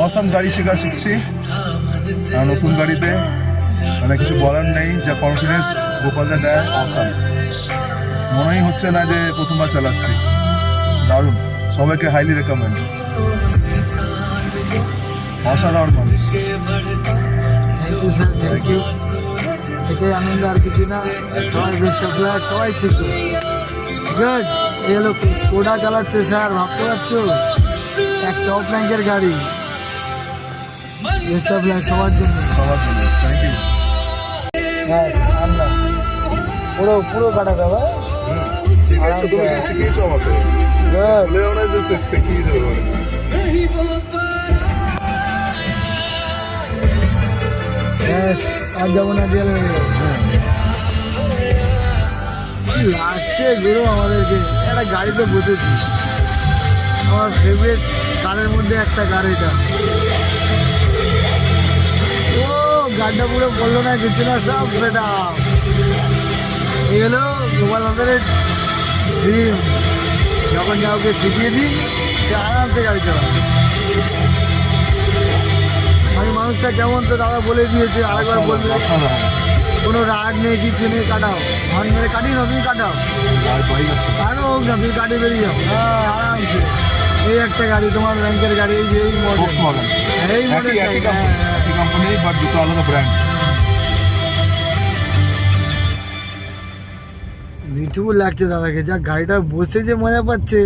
Awesome গাড়ি শিখছি নতুন গাড়িতে, মানে কিছু বলার নেই। যা কনফিডেন্স গোপালদা দেয়, অসাম। মনেই হচ্ছে না যে প্রথমবার চালাচ্ছি। দারুণ, সবাইকে হাইলি রেকমেন্ড। অসাধারণ মানুষ। আনন্দ আর কিছু না, সবাই বেস্ট অফ লাক, সবাই ছিল গুড। এই হলো স্কোডা চালাচ্ছে স্যার, ভাবতে পারছো, এক টপ র্যাঙ্কের গাড়ি। বেস্ট অফ লাক সবার জন্য, সবার জন্য থ্যাংক ইউ। হ্যাঁ আমরা পুরো পুরো কাটা দেবে। শিখেছো, তুমি শিখিয়েছো আমাকে, বলেও না যে শিখিয়ে দেবে। আর যাবো না দিয়ে কি লাগছে গুরু আমাদেরকে। একটা গাড়িতে বসেছি, আমার ফেভারিট কারের মধ্যে একটা গাড়িটা। ও গাড়িটা পুরো বললো না কিছু না, সব বেটা। এই হলো গোপাল দাদারের ড্রিম। যখন কাউকে শিখিয়ে দিই, সে আরামসে গাড়ি চালাবে। আমি মানুষটা কেমন তো দাদা বলে দিয়েছে, আরেকবার বলবে। কোনো রাগ নেই, কিছু নেই, কাটাও। হর্ন মেরে কাটি না, তুমি কাটাও। আরও হোক না, তুমি কাটি বেরিয়ে যাও। হ্যাঁ আরামসে। এই একটা গাড়ি, তোমার র্যাঙ্কের গাড়ি, এই যে এই মডেল, এই মডেল। কোম্পানি বাট দুটো আলাদা ব্র্যান্ড। মিঠুকুর লাগছে দাদাকে, যা গাড়িটা বসে যে মজা পাচ্ছে।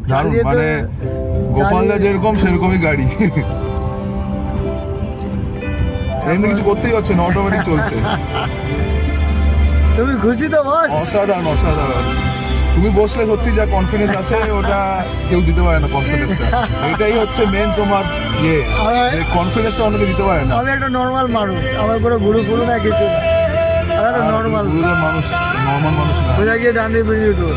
চালিয়ে তো মানে গোপালদা যেরকম সেরকমই গাড়ি। এমনি কিছু করতেই হচ্ছে না, অটোমেটিক চলছে। তুমি খুশি তো বস? অসাধারণ অসাধারণ। তুমি বসলে সত্যি যা কনফিডেন্স আছে, ওটা কেউ দিতে পারে না কনফিডেন্সটা। এটাই হচ্ছে মেন তোমার ইয়ে, কনফিডেন্সটা অন্যকে দিতে পারে না। আমি একটা নর্মাল মানুষ, আমার কোনো গুরু গুরু না কিছু না। আমি একটা নর্মাল মানুষ, নর্মাল মানুষ না। সোজা গিয়ে ডান দিয়ে বেরিয়ে উঠবো,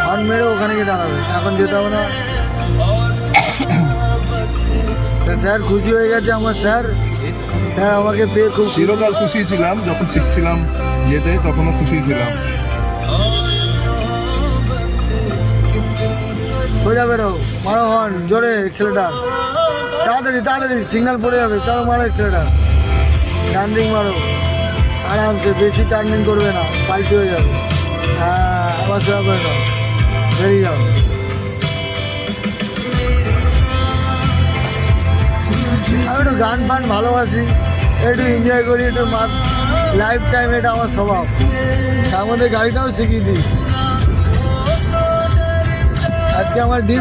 হর্ন মেরে ওখানে গিয়ে দাঁড়াবে। এখন যেতে হবে না। স্যার খুশি হয়ে গেছে আমার স্যার। স্যার আমাকে পেয়ে খুব চিরকাল খুশি ছিলাম, যখন শিখছিলাম ইয়েতে তখনও খুশি ছিলাম। সোজা বেরো, মারো হর্ন জোরে, এক্সেলেটার তাড়াতাড়ি তাড়াতাড়ি, সিগন্যাল পড়ে যাবে। চলো মারো এক্সেলেটার, টার্নিং মারো আরামসে, বেশি টার্নিং করবে না, পাল্টি হয়ে যাবে। হ্যাঁ আবার সোজা করে নাও, বেরিয়ে যাও। আমি একটু গান ফান ভালোবাসি, একটু এনজয় করি, একটু লাইফ টাইম, এটা আমার স্বভাব। তার মধ্যে গাড়িটাও শিখিয়ে দিই। আজকে আমার দিন